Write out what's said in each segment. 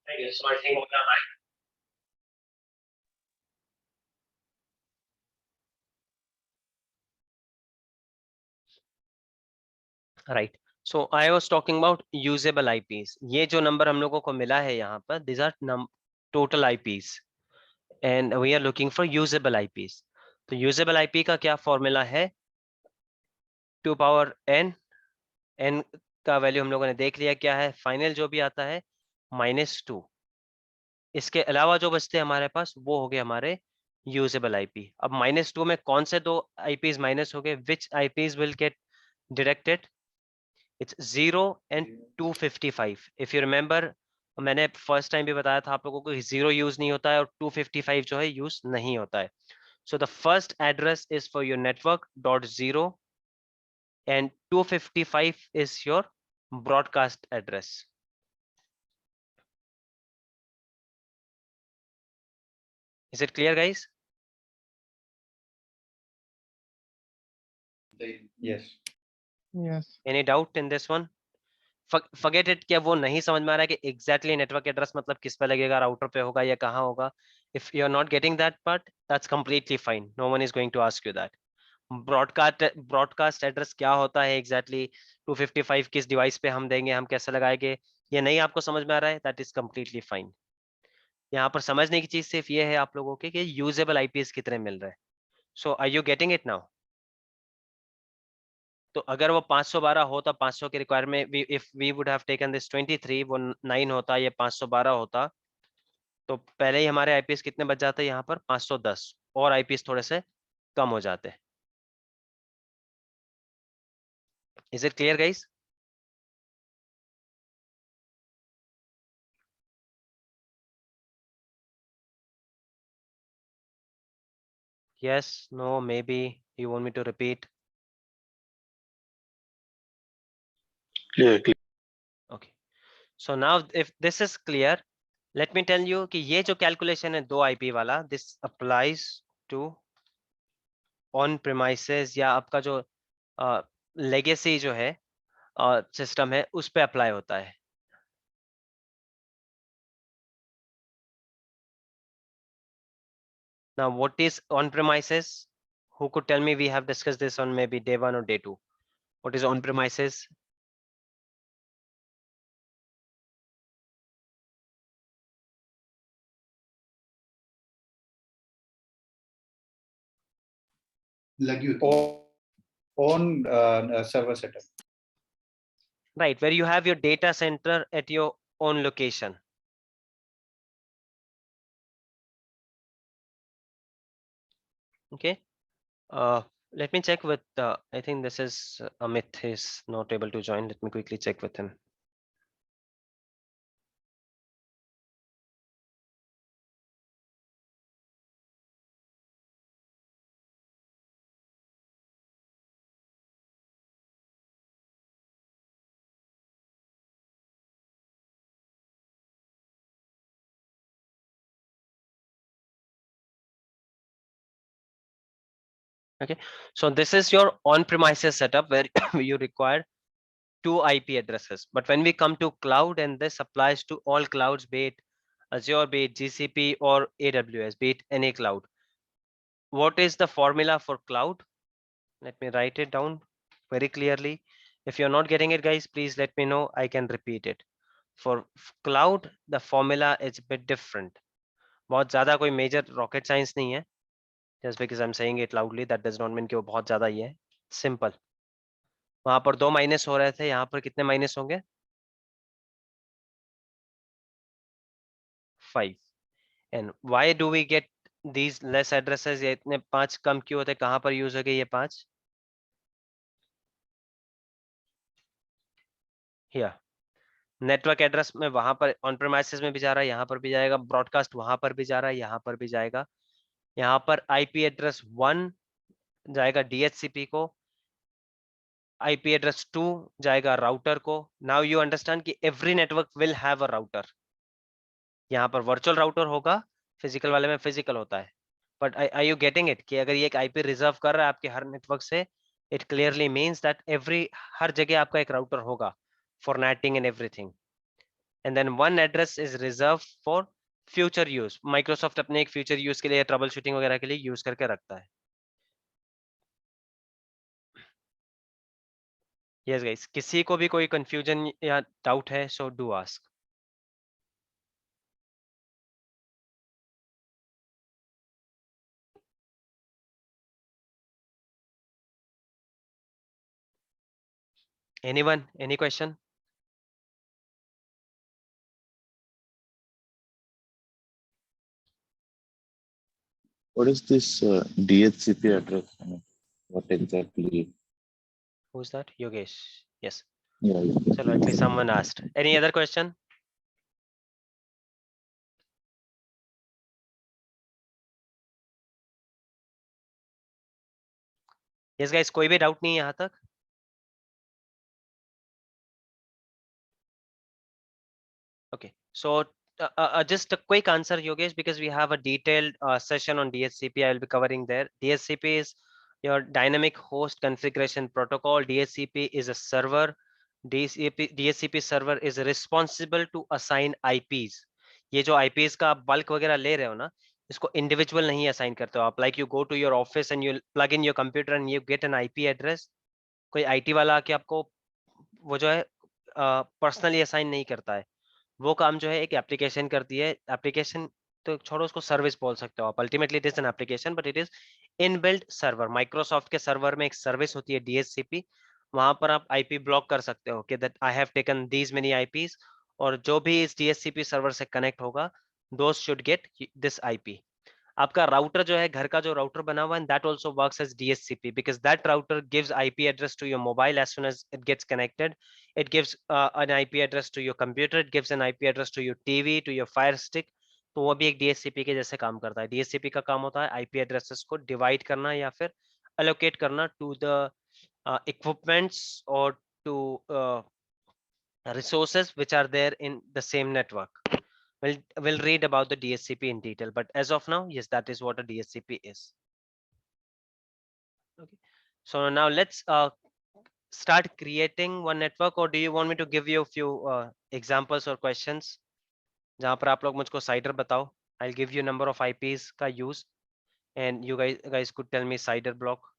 Okay, so I think we are right. Right. So I was talking about usable IPs. ये जो number हम लोगों को मिला है यहाँ पर, these are total IPs, and we are looking for usable IPs. तो usable IP का क्या फॉर्मूला है? 2 पावर n, n का वैल्यू हम लोगों ने देख लिया क्या है, फाइनल जो भी आता है -2। इसके अलावा जो बचते हैं हमारे पास वो हो गए हमारे यूजेबल आईपी। अब -2 में कौन से दो आईपीज माइनस हो गए? Which IPs will get directed? It's 0 and 255। If you remember, मैंने फर्स्ट टाइम भी बताया था आप लोगों को 0 यूज नहीं होता है और 255 जो है यूज नहीं होता है। So the first address is for your network dot 0 and 255 is your broadcast address. Is it clear, guys? Yes. Yes. Any doubt in this one? Forget it क्या वो नहीं समझ में आ रहा है कि exactly network address मतलब किस पे लगेगा, राउटर पे होगा या कहाँ होगा? If you are not getting that part, that's completely fine. No one is going to ask you that. Broadcast address क्या होता है एग्जैक्टली, 255 किस डिवाइस पे हम देंगे, हम कैसे लगाएंगे, ये नहीं आपको समझ में आ रहा है, दैट इज कंप्लीटली फाइन। यहाँ पर समझने की चीज सिर्फ ये है आप लोगों के कि यूजेबल आईपीएस कितने मिल रहे हैं। So are you getting it now? तो अगर वो 512 होता, 500 के requirement, if we would have taken this 23, वो 9 होता, ये 512 होता, तो पहले ही हमारे आईपीएस कितने बच जाते? यहाँ पर 510 और आईपीएस थोड़े से कम हो जाते। Is it clear guys? Yes, no, maybe you want me to repeat? Clear, clear. Okay, so now if this is clear, let me tell you कि ये जो कैलकुलेशन है दो आईपी वाला, this applies to on premises या आपका जो legacy जो है सिस्टम है उस पे अप्लाई होता है। Now what is on premises? Who could tell me? We have discussed this on maybe day 1 or day 2. What is on premises? लगी होती है on server setup. Right, where you have your data center at your own location. Okay, let me check with I think this is Amit is not able to join. Let me quickly check with him. Okay, so this is your on-premises setup where you require 2 IP addresses. But when we come to cloud, and this applies to all clouds, be it Azure, be it GCP or AWS, be it any cloud. What is the formula for cloud? Let me write it down very clearly. If you're not getting it, guys, please let me know. I can repeat it. For cloud, the formula is a bit different. बहुत ज़्यादा कोई major rocket science नहीं है. Just because I'm saying it loudly, that does not mean कि वो बहुत ज़्यादा ही है. Simple. वहां पर 2 माइनस हो रहे थे, यहाँ पर कितने माइनस होंगे? 5. And why do we get these less addresses? ये इतने 5 कम क्यों होते? कहाँ पर यूज हो गए ये 5? Here. नेटवर्क एड्रेस में वहां पर ऑन प्रेमाइसेस में भी जा रहा है, यहाँ पर भी जाएगा, ब्रॉडकास्ट वहां पर भी जा रहा है, यहाँ पर भी जाएगा। यहाँ पर आईपी एड्रेस 1 जाएगा डीएचसीपी को, आईपी एड्रेस 2 जाएगा राउटर को। नाउ यू अंडरस्टैंड कि every network will have a router. यहाँ पर वर्चुअल राउटर होगा, फिजिकल वाले में फिजिकल होता है। But I you getting it कि अगर ये एक आईपी रिजर्व कर रहा है आपके हर नेटवर्क से, इट क्लियरली मीन्स दैट हर जगह आपका एक राउटर होगा for netting and everything. and then one address is reserved for future use. Microsoft अपने एक future use के लिए trouble shooting वगैरह के लिए use करके रखता है. Yes guys, किसी को भी कोई confusion या doubt है, so do ask. Anyone? Any question? What is this DHCP address? I mean, what exactly? Who's that? Yogesh. Yes. Yeah, yeah. So likely someone asked. Any other question? Yes guys, कोई भी doubt नहीं है यहाँ तक? Okay, so just a quick answer, Yogesh, because we have a detailed session on DHCP. I will be covering there. DHCP is your dynamic host configuration protocol. DHCP is a server. DHCP server is responsible to assign IPs. ये जो IPs का आप bulk वगैरह ले रहे हो ना, इसको individual नहीं assign करते हो आप. Like you go to your office and you plug in your computer and you get an IP address. कोई IT वाला आके आपको वो जो है personally assign नहीं करता है. वो काम जो है एक एप्लीकेशन करती है. एप्लीकेशन तो छोड़ो, उसको सर्विस बोल सकते हो आप. Ultimately it is an application but it is inbuilt server. Microsoft के सर्वर में एक सर्विस होती है DHCP. वहां पर आप आईपी ब्लॉक कर सकते हो कि that I have taken these many IPs, और जो भी इस DHCP सर्वर से कनेक्ट होगा दोस शुड गेट दिस आईपी. आपका राउटर जो है, घर का जो राउटर बना हुआ है, that also works as DHCP because that router gives IP address to your mobile as soon as it gets connected. It gives an IP address to your computer. It gives an IP address to your TV, to your Fire Stick. तो वो भी एक DHCP के जैसे काम करता है. DHCP का काम होता है IP addresses को डिवाइड करना या फिर allocate करना to the equipments or to resources which are there in the same network. We'll read about the DHCP in detail, but as of now, yes, that is what a DHCP is. Okay, so now let's start creating one network, or do you want me to give you a few examples or questions? जहाँ पर आप लोग मुझको CIDR बताओ. I'll give you number of IPs का use, and you guys could tell me CIDR block.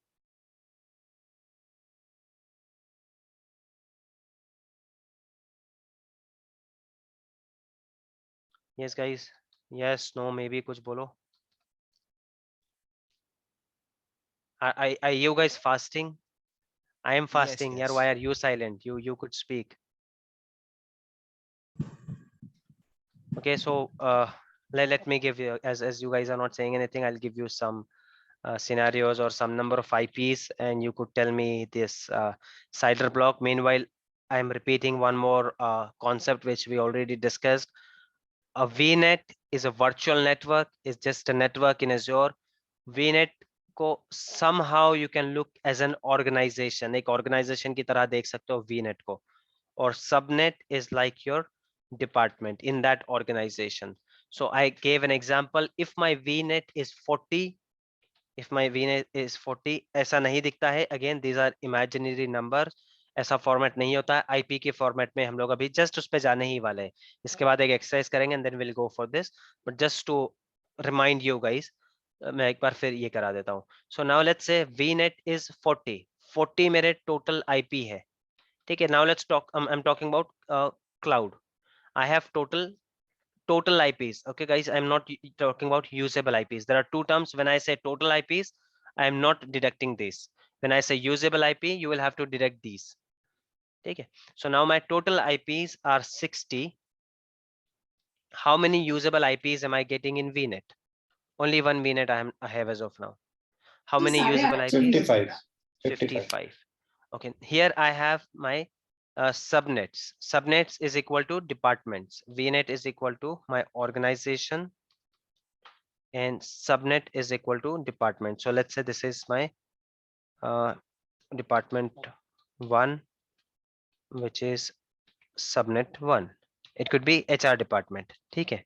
Yes guys, yes, no, maybe कुछ बोलो. Are you guys fasting? I am fasting. Yes. Yeah, why are you silent? You could speak. Okay, so let me give you, as you guys are not saying anything, I'll give you some scenarios or some number of IPs, and you could tell me this CIDR block. Meanwhile, I'm repeating one more concept which we already discussed. A VNet is a virtual network. It's just a network in Azure. VNet को somehow you can look as an organization. एक organization की तरह देख सकते हो VNet को. Or subnet is like your department in that organization. So I gave an example. If my VNet is 40, if my VNet is 40, ऐसा नहीं दिखता है. Again, these are imaginary numbers. ऐसा फॉर्मेट नहीं होता है. आईपी के फॉर्मेट में हम लोग अभी जस्ट उस पे जाने ही वाले हैं. इसके बाद एक एक्सरसाइज करेंगे and then will go for this. But just to remind you guys, मैं एक बार फिर ये करा देता हूँ. So now let's say VNet is 40 मेरे टोटल आईपी है. ठीक है. Now let's talk, I am talking about cloud. I have total IPs. Okay guys, I'm not talking about usable IPs. There are two terms. When I say total IPs, I am not deducting this. When I say usable IP, you will have to deduct these. Okay, so now my total IPs are 60. How many usable IPs am I getting in VNet? Only one VNet I have as of now. How many usable IPs? 55. Okay, here I have my subnets. Subnets is equal to departments. VNet is equal to my organization, and subnet is equal to department. So let's say this is my department 1, which is subnet 1. It could be HR department. ठीक है.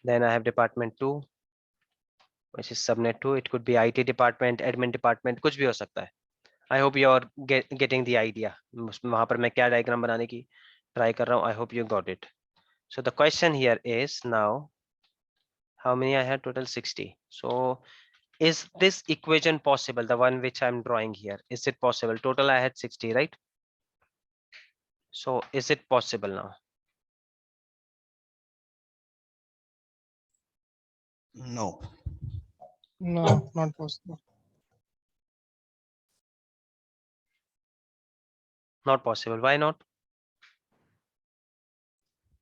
Then I have department 2, which is subnet 2. It could be IT department, admin department, कुछ भी हो सकता है. I hope you are getting the idea. वहाँ पर मैं क्या डायग्राम बनाने की Try कर रहा हूँ. I hope you got it. So the question here is now, how many I had? Total 60. So is this equation possible? The one which I'm drawing here. Is it possible? Total I had 60, right? So is it possible now? No. No, not possible. Not possible. Why not?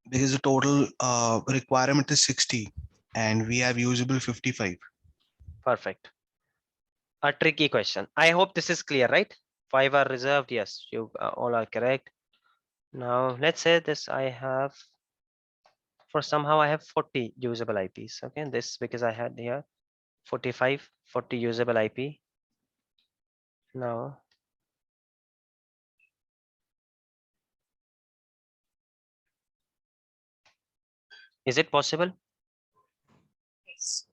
Because the total requirement is 60 and we have usable 55. Perfect. A tricky question. I hope this is clear, right? 5 are reserved. Yes, you all are correct. Now let's say this I have, for somehow I have 40 usable IPs. Okay, this because I had here 45, 40 usable IP. Now is it possible? Yes.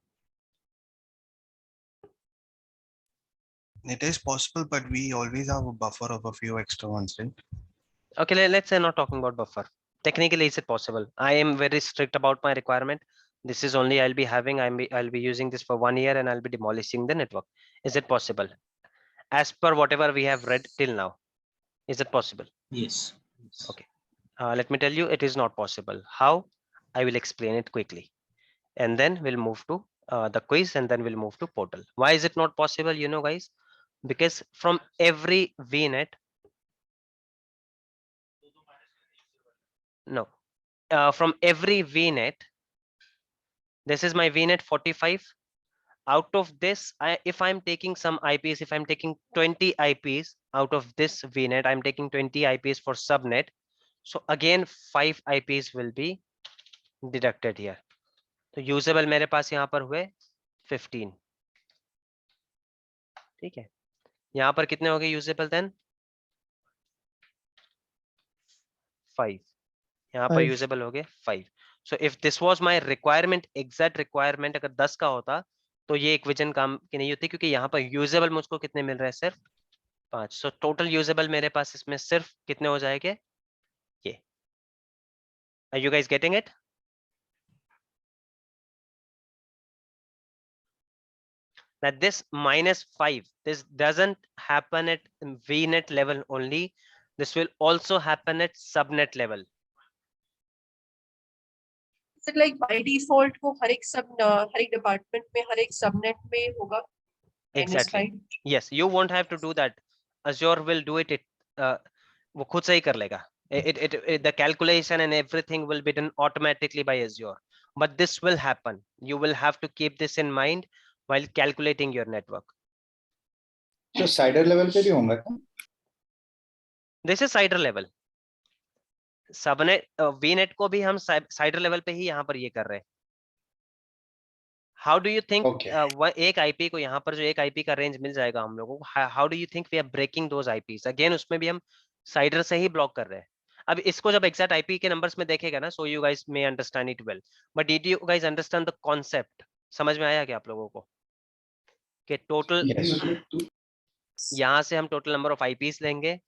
It is possible, but we always have a buffer of a few extra ones, right? Okay, let's say not talking about buffer. Technically, is it possible? I am very strict about my requirement. This is only I'll be having. I'll be using this for 1 year and I'll be demolishing the network. Is it possible? As per whatever we have read till now, is it possible? Yes. Okay. Let me tell you, it is not possible. How? I will explain it quickly, and then we'll move to the quiz, and then we'll move to portal. Why is it not possible? You know, guys, because from every VNet, no, from every VNet, this is my VNet 45. Out of this, if I'm taking some IPs, if I'm taking 20 IPs out of this VNet, I'm taking 20 IPs for subnet. So again, 5 IPs will be deducted here. तो usable मेरे पास यहाँ पर हुए 15. ठीक है, यहाँ पर कितने हो गए यूजेबल? देन 5. यहाँ पर 5. यूजेबल हो गए 5. So if this was my requirement, exact requirement अगर 10 का होता तो ये इक्वेशन काम की नहीं होती, क्योंकि यहाँ पर यूजेबल मुझको कितने मिल रहे हैं? सिर्फ 5. सो टोटल यूजेबल मेरे पास इसमें सिर्फ कितने हो जाएंगे? Yeah. Are you guys getting it? That this -5, this doesn't happen at VNet level only. This will also happen at subnet level. Is it like by default वो हर एक डिपार्टमेंट में हर एक सबनेट में होगा? Exactly. -5? Yes, you won't have to do that. Azure will do it. वो खुद से ही कर लेगा. The calculation and everything will be done automatically by Azure. But this will happen. You will have to keep this in mind while calculating your network. तो cider level पे भी होंगे क्या? This is CIDR level. Subnet VNet को भी हम CIDR level पे ही यहाँ पर ये कर रहे हैं. How do you think एक IP को यहाँ पर जो एक IP का रेंज मिल जाएगा हम लोगों को, how do you think we are breaking those IPs? Again उसमें भी हम CIDR से ही ब्लॉक कर रहे हैं. अब इसको जब एग्जैक्ट IP के नंबर्स में देखेगा ना, so you guys may understand it well. But did you guys understand the concept? समझ में आया क्या आप लोगों को कि टोटल यहाँ से हम टोटल नंबर ऑफ IPs लेंगे,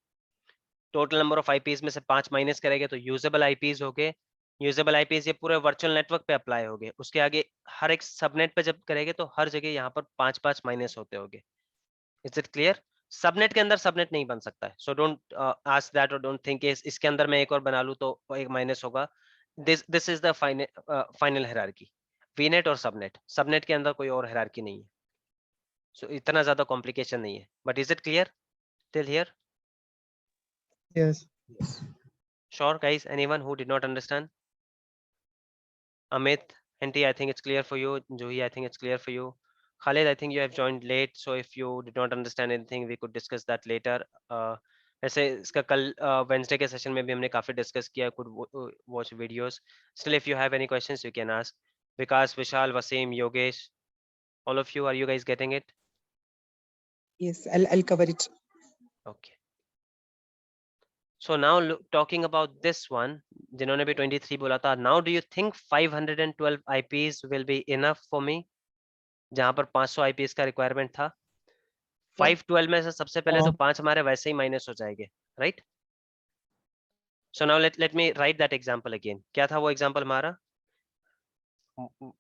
टोटल नंबर ऑफ IPs में से 5 माइनस करेंगे तो यूजेबल IPs हो गए. यूजेबल IPs ये पूरे वर्चुअल नेटवर्क पे अप्लाई हो गए. उसके आगे हर एक सबनेट पे जब करेंगे तो हर जगह यहाँ पर 5 माइनस होते होंगे. Is it clear? सबनेट के अंदर सबनेट नहीं बन सकता है. सो डोंट आस्क दैट और डोंट थिंक इसके अंदर मैं एक और बना लूं तो एक माइनस होगा. This is the final hierarchy. वीनेट और सबनेट, सबनेट के अंदर कोई और हायरार्की नहीं है. सो इतना ज्यादा कॉम्प्लिकेशन नहीं है. But is it clear till here? Yes. Sure, guys. Anyone who did not understand? Amit, Henty, I think it's clear for you. Juhi, I think it's clear for you. Khalid, I think you have joined late, so if you did not understand anything, we could discuss that later. ऐसे इसका कल Wednesday के session में भी हमने काफी discuss किया. Could watch videos. Still, if you have any questions, you can ask. Vikas, Vishal, Wasim, Yogesh, all of you, are you guys getting it? Yes, I'll cover it. Okay. So now talking about this one, जिन्होंने भी 23 बोला था, now do you think 512 IPs will be enough for me? जहां पर 500 IPs का requirement था. 512 में से सबसे पहले तो 5 हमारे वैसे ही माइनस हो जाएंगे, right? So now let me write that example again. क्या था वो example हमारा?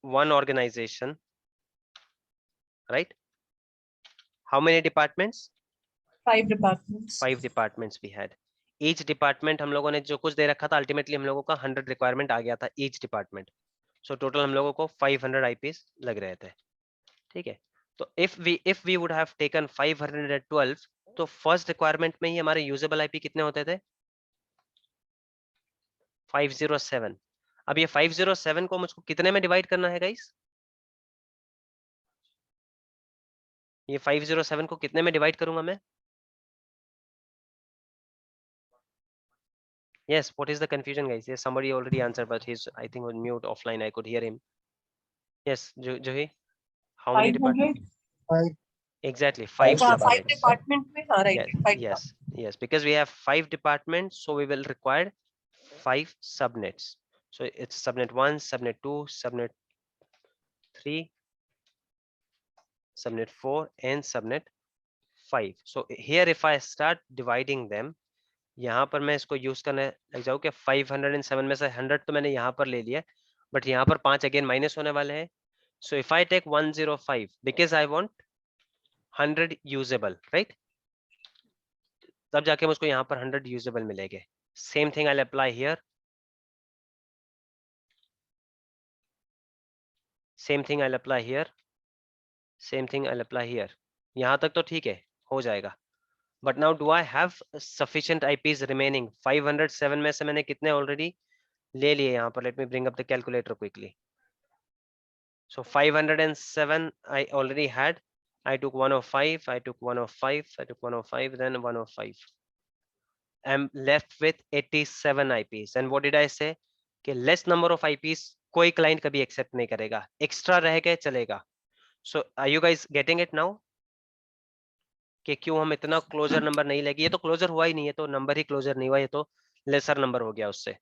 One organization, right? How many departments? 5 departments. 5 departments we had. Each department हम लोगों ने जो कुछ दे रखा था, ultimately हम लोगों का 100 requirement आ गया था each department. So total हम लोगों को 500 IPs लग रहे थे. ठीक है. तो if we would have taken 512, तो first requirement में ही हमारे usable IP कितने होते थे? 507. अब ये 507 को मुझको कितने में डिवाइड करना है गाइस? ये 507 को कितने में डिवाइड करूंगा मैं? Yes, what is the confusion, guys? Yes, somebody already answered, but he's, I think, on mute offline. I could hear him. Yes, Johi, how many 500. departments? 5. Exactly, Five 5 5 departments. department में, हाँ, right. Yes, 5 yes, yes, because we have 5 departments, so we will require 5 subnets. So it's subnet 1, subnet 2, subnet 3, subnet 4, and subnet 5. So here, if I start dividing them, यहाँ पर मैं इसको use करने लग जाऊँ कि 507 में से 100 तो मैंने यहाँ पर ले लिया, बट यहाँ पर 5 अगेन माइनस होने वाले हैं. So if I take 105 because I want 100 usable, right? तब जाके मुझको यहाँ पर 100 usable मिलेंगे. Same thing I'll apply here. Same thing I'll apply here. Same thing I'll apply here. यहाँ तक तो ठीक है, हो जाएगा. But now do I have sufficient IPs remaining? 507 में से मैंने कितने already ले लिए यहाँ पर? Let me bring up the calculator quickly. So 507 I already had. I took 105, I took 105, I took 105, then 105. I'm left with 87 IPs. And what did I say? कि less number of IPs कोई client कभी accept नहीं करेगा. Extra रह के चलेगा. So are you guys getting it now? कि क्यों हम इतना closure number नहीं लेंगे? ये तो closure हुआ ही नहीं है, तो number ही closure नहीं हुआ, ये तो lesser number हो गया उससे.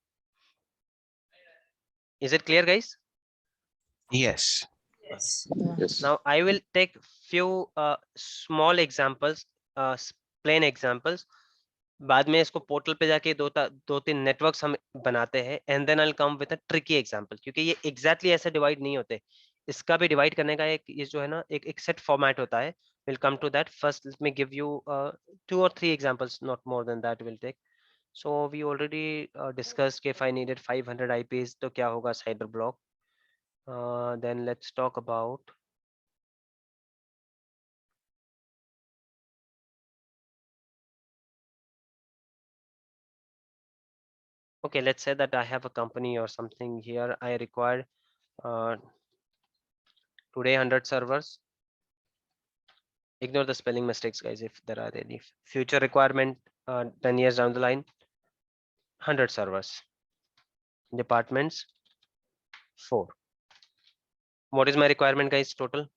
Is it clear, guys? Yes. Yes. Yes. Now I will take few small examples, plain examples. बाद में इसको पोर्टल पे जाके दो तीन नेटवर्क्स हम बनाते हैं, and then I will come with a tricky example, क्योंकि ये एग्जैक्टली ऐसे डिवाइड नहीं होते. इसका भी डिवाइड करने का एक ये जो है ना एक सेट फॉर्मेट होता है. Will come to that. First let me give you 2 or 3 examples, not more than that will take. So we already discussed कि इफ आई नीडेड 500 आईपीस तो क्या होगा cyber block. Then let's talk about okay, let's say that I have a company or something here. I require today 100 servers. Ignore the spelling mistakes, guys, if there are any. Future requirement 10 years down the line, 100 servers. Departments 4. What is my requirement, guys? Total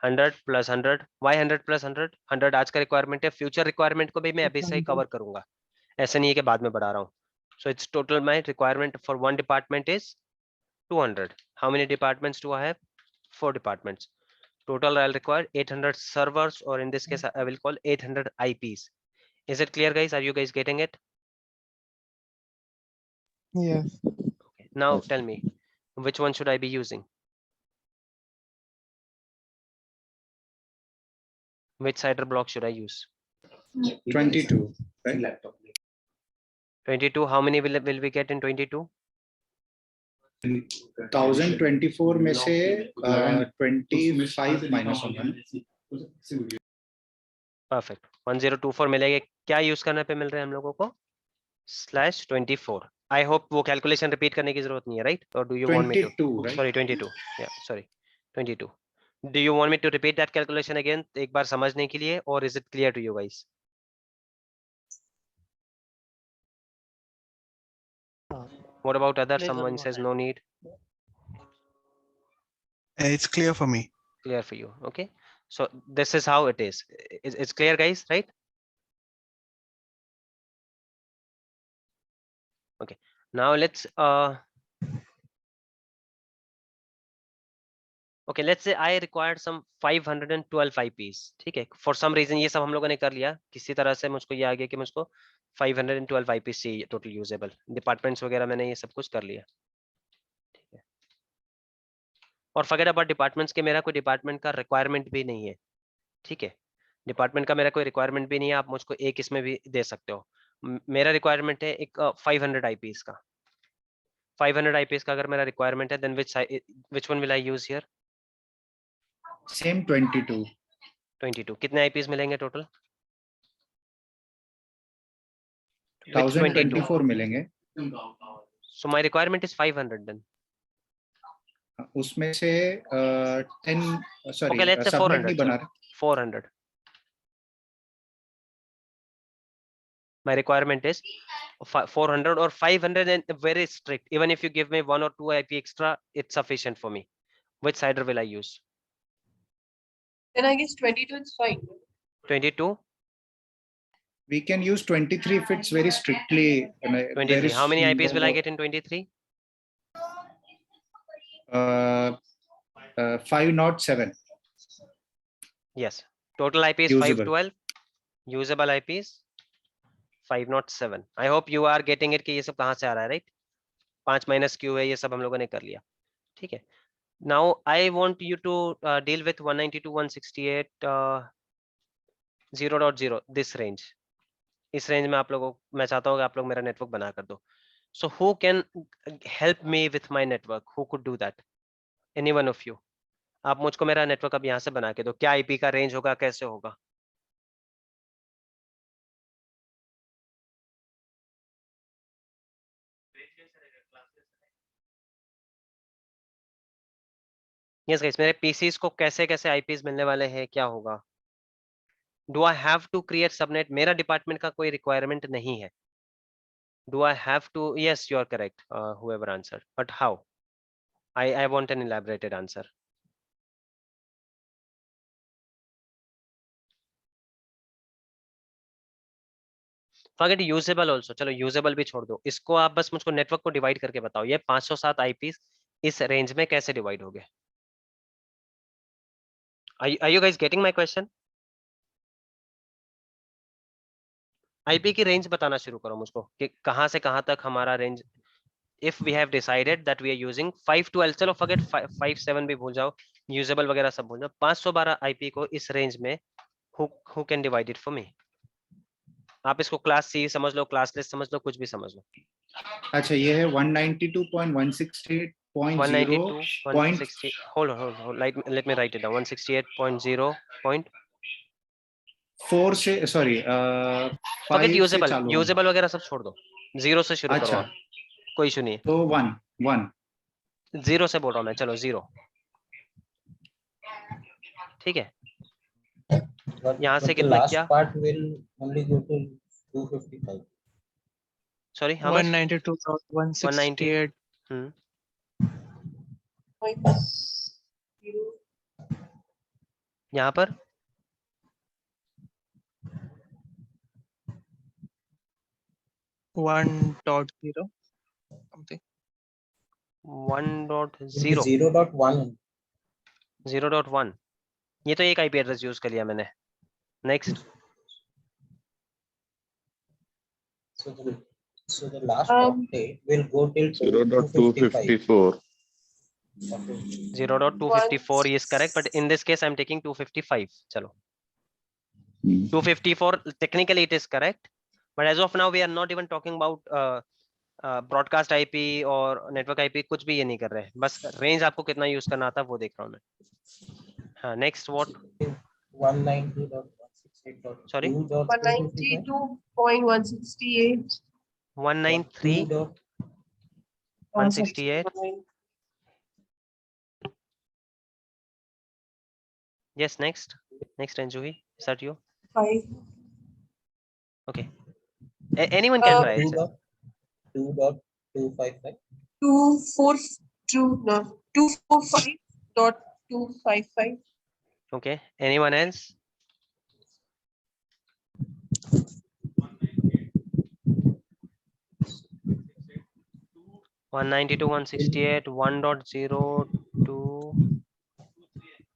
100 plus 100. Why 100 plus 100? 100 आज का requirement है. Future requirement को भी मैं अभी से ही cover करूंगा. ऐसा नहीं है कि बाद में बढ़ा रहा हूँ. So it's total my requirement for one department is 200. How many departments do I have? 4 departments. Total I'll require 800 servers, or in this case I will call 800 IPs. Is it clear, guys? Are you guys getting it? Yes. Okay. Now Yes. tell me, which one should I be using? Which CIDR block should I use? 22, right? 22. How many will we get in 22? 1024 में से 25 minus होगा. Perfect. 1024 मिलेंगे. क्या use करने पे मिल रहे हैं हम लोगों को? /24. I hope वो कैलकुलेशन रिपीट करने की जरूरत नहीं है, right? Or do you want me to? 22, right? Sorry, 22. Yeah, sorry, 22. Do you want me to repeat that calculation again? एक बार समझने के लिए, or is it clear to you guys? What about other? Someone says no need. It's clear for me. Clear for you. Okay. So this is how it is. It's clear, guys, right? Okay. Now let's Okay, let's say I required some 512 IPs. ठीक है, for some reason ये सब हम लोगों ने कर लिया, किसी तरह से मुझको ये आ गया कि मुझको 512 IPs चाहिए total usable. Departments वगैरह मैंने ये सब कुछ कर लिया. ठीक है, और forget about departments के मेरा कोई department का requirement भी नहीं है. ठीक है, डिपार्टमेंट का मेरा कोई रिक्वायरमेंट भी नहीं है, आप मुझको एक इसमें भी दे सकते हो. मेरा रिक्वायरमेंट है एक 500 IPs का. 500 IPs का अगर मेरा रिक्वायरमेंट है, then which one will I use here? Same 22. 22. कितने IPs मिलेंगे टोटल? 1024 मिलेंगे. So my requirement is 500 then. उसमें से 10 sorry Okay, let's say subnet 400. नहीं बना रहे. 400. My requirement is 400 or 500 and very strict. Even if you give me 1 or 2 IP extra, it's sufficient for me. Which CIDR will I use? Then I guess 22 is fine. 22? We can use 23 if it's very strictly. 23. How many IPs will I get in 23? 507. Yes. Total IP is Usable. 512. Usable IP is 507. I hope you are getting it कि ये सब कहाँ से आ रहा है, right? 5 minus Q है, ये सब हम लोगों ने कर लिया. ठीक है. Now I want you to deal with 192.168.0.0 this range. इस रेंज में आप लोगों को मैं चाहता हूँ कि आप लोग मेरा नेटवर्क बना कर दो. So who can help me with my network? Who could do that? Any one of you? आप मुझको मेरा नेटवर्क अब यहाँ से बना के दो. क्या IP का रेंज होगा, कैसे होगा? Yes guys, मेरे PCs को कैसे कैसे IPs मिलने वाले हैं, क्या होगा? Do I have to create subnet? मेरा डिपार्टमेंट का कोई रिक्वायरमेंट नहीं है. Do I have to? Yes, you are correct. Whoever answered, but how? I want an elaborated answer. Forget usable also. चलो usable भी छोड़ दो. इसको आप बस मुझको नेटवर्क को डिवाइड करके बताओ. ये 507 IPs इस रेंज में कैसे डिवाइड हो गए? Are you guys getting my question? IP की रेंज बताना शुरू करो मुझको कि कहाँ से कहाँ तक हमारा range. If we have decided that we are using 512, चलो forget 57 भी भूल जाओ, usable वगैरह सब भूल जाओ. 512 IP को इस रेंज में who can divide it for me? आप इसको क्लास सी समझ लो, क्लास लिस्ट समझ लो, कुछ भी समझ लो. अच्छा, ये है 192.168.0. 192.160. Hold on. Let me write it down. 168.0. से सॉरी Forget usable. Usable वगैरह सब छोड़ दो. 0 से शुरू करो. अच्छा, कोई इशू नहीं है. तो 1 0 से बोल रहा हूँ मैं. चलो 0. ठीक है. यहाँ से कितना क्या? Part will only go to 255. Sorry, how much? 192.168. यहाँ पर 1.0 something. 1.0. 0.1. 0.1. ये तो एक IP एड्रेस यूज कर लिया मैंने. Next. So the last update will go till 0.254. 0.254 is correct, but in this case I'm taking 255. चलो. 254 technically it is correct, but as of now we are not even talking about broadcast IP और network IP. कुछ भी ये नहीं कर रहे हैं. बस रेंज आपको कितना यूज करना आता है वो देख रहा हूँ मैं. हाँ, next what? 192.168. Sorry? 192.168. 193.168. Yes, next. Next, Anjuhi, is that you? 5. Okay. Anyone can try it. 2.255. 245.255. Okay. Anyone else? One 192.168, 1.02.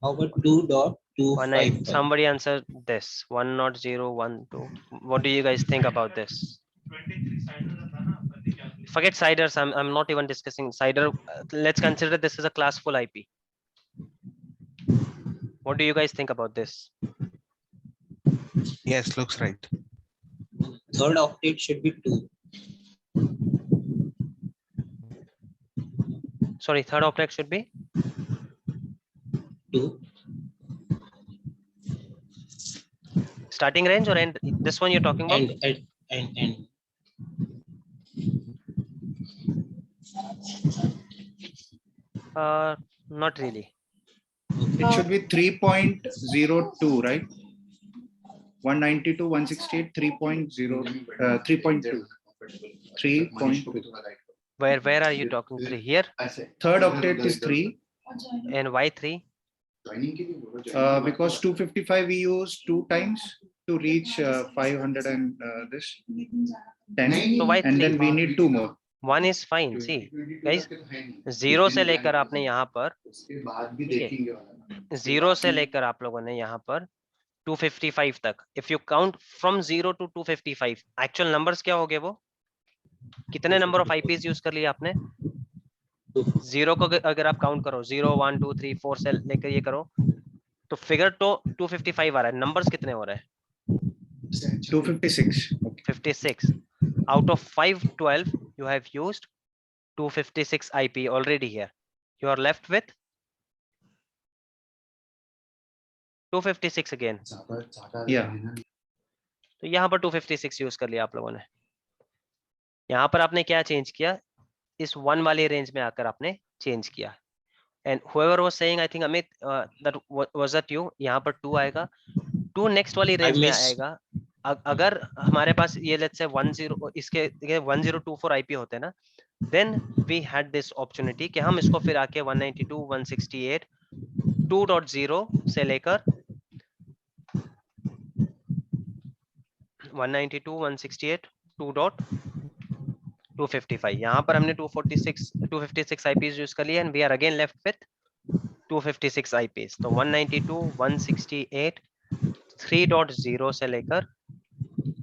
How about 2.255? Somebody answer this. 1.012. What do you guys think about this? Forget CIDRs. I'm not even discussing CIDR. Let's consider this as a class full IP. What do you guys think about this? Yes, looks right. Third octet should be 2. Sorry, third octet should be 2. starting range or end? This one you're talking about? And Not really. It should be 3.02, right? 192, 168, 3.0, 3.2. 3.2. Where are you talking? 3 here? Third octet is 3. And why 3? Because 255 we use 2 times to reach 500 and this 10. So why And 3? then we need 2 more. 1 is fine. See, guys, 0 से लेकर आपने यहाँ पर 0 से लेकर आप लोगों ने यहाँ पर 255 तक. If you count from 0 to 255, actual numbers क्या हो गए वो? कितने नंबर ऑफ IPs यूज कर लिए आपने? 0 को अगर आप काउंट करो 0 1 2 3 4 से लेकर ये करो तो फिगर तो 255 आ रहा है. नंबर्स कितने हो रहे हैं? 256. 56. Out of 512 you have used 256 IP already here. You are left with 256 again. Yeah. तो यहाँ पर 256 यूज कर लिया आप लोगों ने. यहाँ पर आपने क्या चेंज किया? इस 1 वाले रेंज में आकर आपने चेंज किया. And whoever was saying, I think Amit, that was that you? यहाँ पर 2 आएगा. 2 नेक्स्ट वाली रेंज में आएगा. अगर हमारे पास ये let's say 10 इसके 1024 IP होते ना, then we had this opportunity कि हम इसको फिर आके 192, 168, 2.0 से लेकर 192, 168, 2.255. यहाँ पर हमने 256 IPs यूज कर लिया and we are again left with 256 IPs. तो 192, 168, 3.0 से लेकर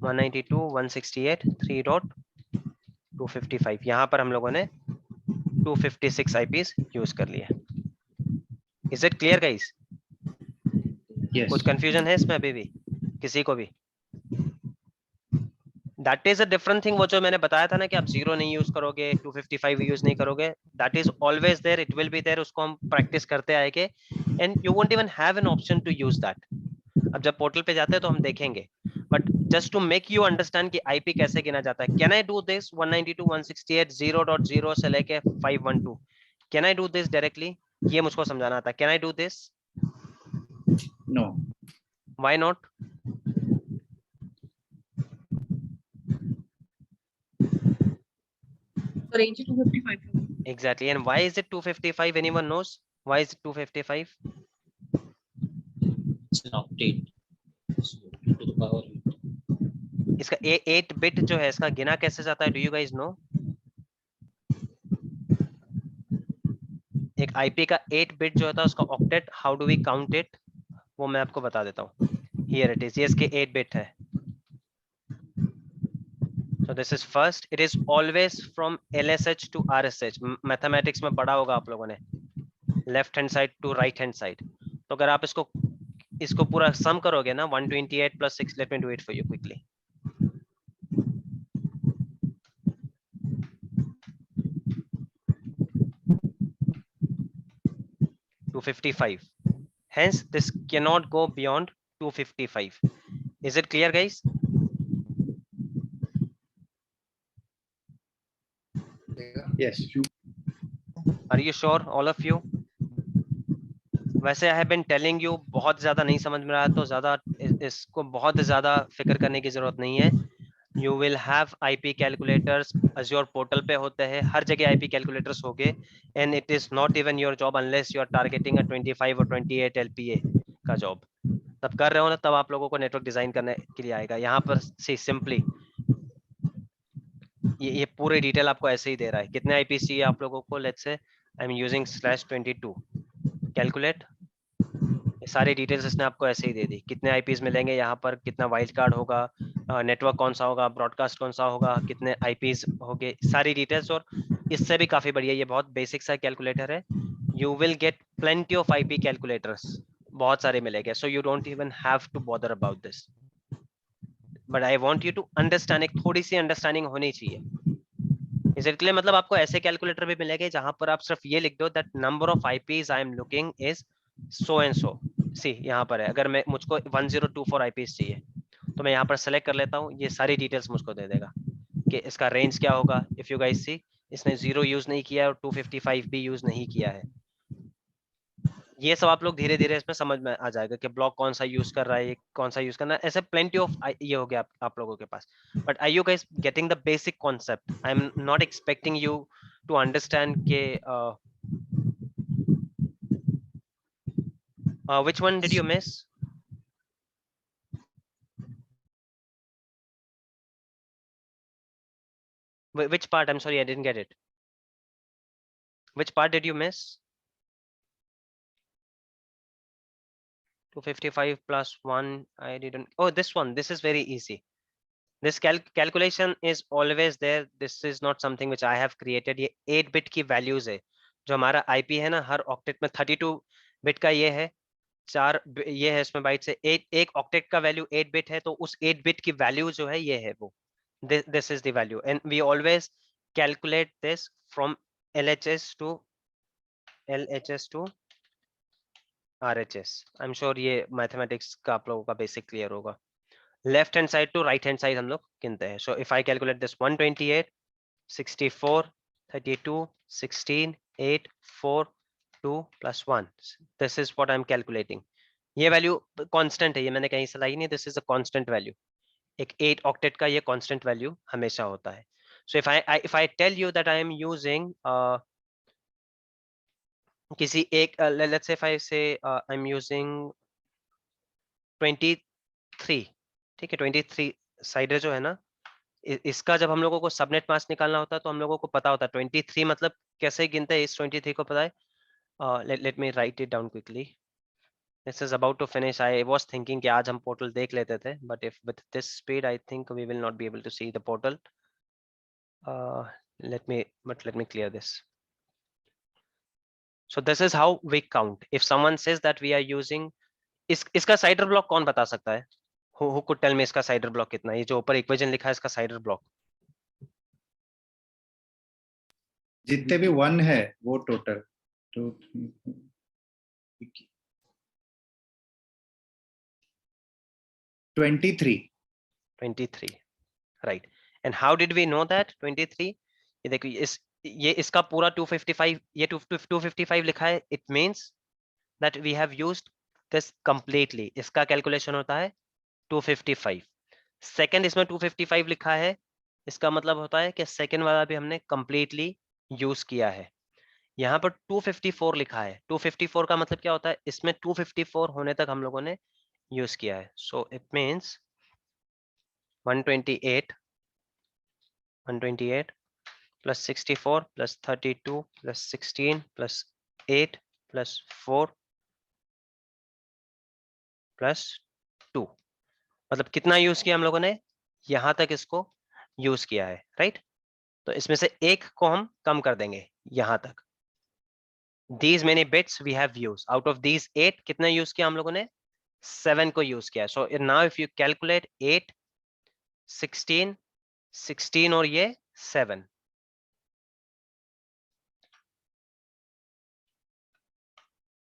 192, 168, 3.255. यहाँ पर हम लोगों ने 256 IPs यूज कर लिए. Is it clear guys? Yes. कुछ confusion है इसमें अभी भी किसी को भी? That is a different thing. वो जो मैंने बताया था ना कि आप 0 नहीं यूज करोगे, 255 यूज नहीं करोगे. That is always there. It will be there. उसको हम प्रैक्टिस करते आएंगे. And you won't even have an option to use that. अब जब पोर्टल पे जाते हैं तो हम देखेंगे. But just to make you understand कि IP कैसे गिना जाता है. Can I do this 192, 168, 0.0 से लेके 512? Can I do this directly? ये मुझको समझाना था. Can I do this? No. Why not? The range is 255. Exactly. And why is it 255? Anyone knows? Why is it 255? it's an octet. So 2 to the power 8. इसका 8 bit जो है इसका गिना कैसे जाता है? Do you guys know? एक IP का 8 बिट जो होता है उसका octet, how do we count it? वो मैं आपको बता देता हूँ. Here it is. ये इसके 8 बिट है. So this is first. It is always from LSH to RSH. Mathematics में पढ़ा होगा आप लोगों ने. Left hand side to right hand side. तो अगर आप इसको पूरा सम करोगे ना 128 plus 6. Let me do it for you quickly. 255. Hence, this cannot go beyond 255. Is it clear, guys? Yes. Are you sure, all of you? वैसे I have been telling you बहुत ज्यादा नहीं समझ में रहा तो ज्यादा इसको बहुत ज्यादा फिक्र करने की जरूरत नहीं है. You will have IP calculators Azure portal पे होते हैं, हर जगह IP calculators होंगे, and it is not even your job unless you are targeting a 25 or 28 LPA का job. तब कर रहे हो ना, तब आप लोगों को नेटवर्क डिजाइन करने के लिए आएगा. यहाँ पर सी सिंपली ये पूरे डिटेल आपको ऐसे ही दे रहा है. कितने IPs चाहिए आप लोगों को? Let's say I am using /22. Calculate ये सारी डिटेल्स इसने आपको ऐसे ही दे दी, कितने आईपीज मिलेंगे यहाँ पर, कितना वाइल्ड कार्ड होगा, नेटवर्क कौन सा होगा, ब्रॉडकास्ट कौन सा होगा, कितने आईपीज होंगे, सारी डिटेल्स। और इससे भी काफी बढ़िया, ये बहुत बेसिक सा कैलकुलेटर है। You will get plenty of IP calculators, बहुत सारे मिलेंगे, so you don't even have to bother about this, but I want you to understand, एक थोड़ी सी अंडरस्टैंडिंग होनी चाहिए। Is it clear? मतलब आपको ऐसे कैलकुलेटर भी मिलेंगे जहां पर आप सिर्फ ये लिख दो that number of IPs I am looking is so and so. See यहाँ पर है, अगर मैं मुझको 1024 आईपीज चाहिए तो मैं यहाँ पर सेलेक्ट कर लेता हूँ, ये सारी डिटेल्स मुझको दे देगा कि इसका रेंज क्या होगा। इफ यू गाइस सी, इसने 0 यूज नहीं किया है और 255 भी यूज नहीं किया है। ये सब आप लोग धीरे धीरे इसमें समझ में आ जाएगा कि ब्लॉक कौन सा यूज कर रहा है, कौन सा यूज करना है, ऐसे प्लेंटी ऑफ ये हो गया आप लोगों के पास। But are you guys getting the basic concept? I am not expecting you to understand के which one did you miss? Which part? I'm sorry, I didn't get it. Which part did you miss? 255 plus 1, I didn't. Oh, this one, this is very easy. This calculation is always there. This is not something which I have created. ये 8 bit की values है, जो हमारा IP है ना, हर octet में 32 bit का ये है, 4 ये है इसमें बाइट से, एक octet का value 8 bit है, तो उस 8 bit की value जो है ये है वो, this is the value, and we always calculate this from LHS to RHS. I'm sure ये mathematics का आप लोगों का basic clear होगा। Left hand side to right hand side हम लोग गिनते हैं। So if I calculate this 128 64 32 16 8 4 2 plus 1, this is what I'm calculating. ये वैल्यू कांस्टेंट है, ये मैंने कहीं से लाई नहीं, this is a constant value. एक 8 ऑक्टेट का ये कांस्टेंट वैल्यू हमेशा होता है। So if I tell you that I am using किसी एक, लेट्स से इफ आई से आई एम यूजिंग 23, ठीक है, 23 साइडर जो है ना, इसका जब हम लोगों को सबनेट मास्क निकालना होता है तो हम लोगों को पता होता है 23 मतलब कैसे गिनते हैं, इस 23 को पता है। Let me write it down quickly. This is about to finish. I was thinking कि आज हम पोर्टल देख लेते थे, but if with this speed I think we will not be able to see the portal. let me clear this. So this is how we count. If someone says that we are using, इसका cider block कौन बता सकता है? Who could tell me इसका cider block कितना है? ये जो ऊपर इक्वेशन लिखा है इसका साइडर ब्लॉक, जितने भी 1 है वो total 2 23 right? And how did we know that 23? ये देखो, ये इसका पूरा 255, ये 255 लिखा है, it means that we have used this completely. इसका कैलकुलेशन होता है 255। सेकंड इसमें 255 लिखा है, इसका मतलब होता है कि सेकंड वाला भी हमने completely यूज किया है। यहाँ पर 254 लिखा है, 254 का मतलब क्या होता है, इसमें 254 होने तक हम लोगों ने यूज किया है। So it means 128 plus 64 plus 32 plus 16 plus 8 plus 4 plus 2, मतलब कितना यूज किया हम लोगों ने, यहां तक इसको यूज किया है, राइट? तो इसमें से एक को हम कम कर देंगे यहां तक। These many bits we have used. Out of these 8, कितना यूज किया हम लोगों ने? 7 को यूज किया। So now if you calculate 8, 16, 16 और ये 7,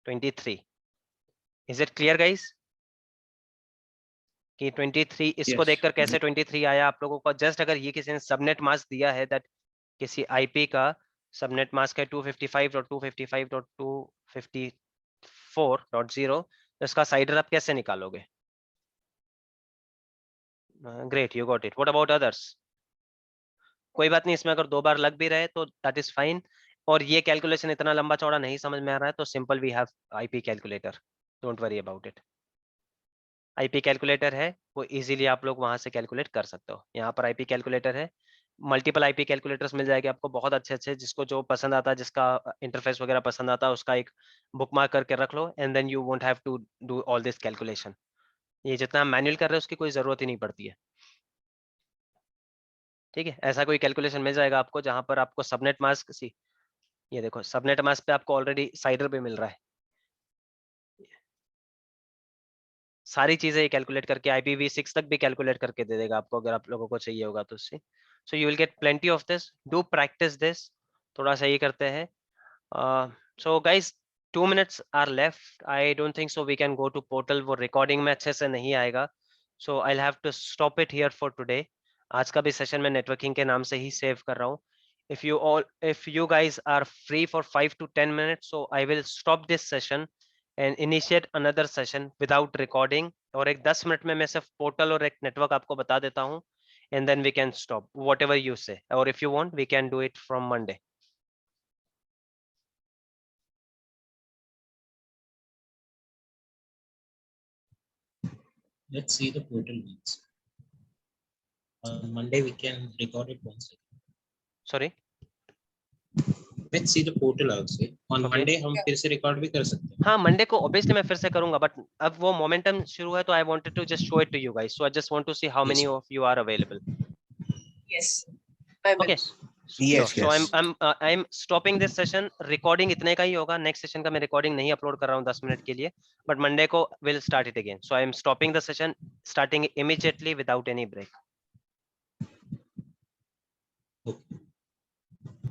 23. Is it clear guys? कि 23 इसको Yes. देखकर कैसे 23 आया आप लोगों को? जस्ट अगर ये किसी ने सबनेट मास्क दिया है दैट किसी आईपी का सबनेट मास्क है 255.255.254.0, तो इसका साइडर आप कैसे निकालोगे? Great, you got it. What about others? कोई बात नहीं, इसमें अगर 2 बार लग भी रहे तो दैट इज फाइन। और ये कैलकुलेशन इतना लंबा चौड़ा नहीं समझ में आ रहा है तो simple we have IP calculator, don't worry about it. IP calculator है वो इजीली आप लोग वहां से कैलकुलेट कर सकते हो। यहाँ पर आईपी कैलकुलेटर है, मल्टीपल आईपी कैलकुलेटर्स मिल जाएंगे आपको बहुत अच्छे अच्छे, जिसको जो पसंद आता है, जिसका इंटरफेस वगैरह पसंद आता है, उसका एक बुकमार्क करके रख लो, and then you won't have to do all this calculation. ये जितना मैनुअल कर रहे हैं उसकी कोई जरूरत ही नहीं पड़ती है। ठीक है, ऐसा कोई कैलकुलेशन मिल जाएगा आपको जहां पर आपको सबनेट मास्क सी, ये देखो सबनेट मास्क पे आपको ऑलरेडी साइडर पे मिल रहा है, सारी चीजें ये कैलकुलेट करके IPv6 तक भी कैलकुलेट करके दे देगा आपको, अगर आप लोगों को चाहिए होगा तो उससे। So you will get plenty of this, do practice this, थोड़ा सा ये करते हैं। So guys 2 minutes are left, I don't think so we can go to portal, वो रिकॉर्डिंग में अच्छे से नहीं आएगा, so I have to stop it here for today. आज का भी सेशन मैं नेटवर्किंग के नाम से ही सेव कर रहा हूँ। if you guys are free for 5 to 10 minutes, so I will stop this session and initiate another session without recording, और एक 10 मिनट में मैं सिर्फ पोर्टल और एक नेटवर्क आपको बता देता हूँ, and then we can stop whatever you say, or if you want we can do it from Monday. Let's see the portal once. On Monday we can record it once. Sorry, Let's see the portal also. On Okay. Monday हम फिर से record भी कर सकते हैं. हाँ Monday को obviously मैं फिर से करूंगा, बट अब वो मोमेंटम शुरू है तो I wanted to just show it to you guys, so I just want to see how Yes, many sir. Of you are available. Yes. I will. Okay. Yes, So yes. I'm stopping this session. Recording इतने का ही होगा, next session का मैं recording नहीं upload कर रहा हूँ 10 minute के लिए, बट मंडे को will start it again. So I am stopping the session, starting immediately without any break.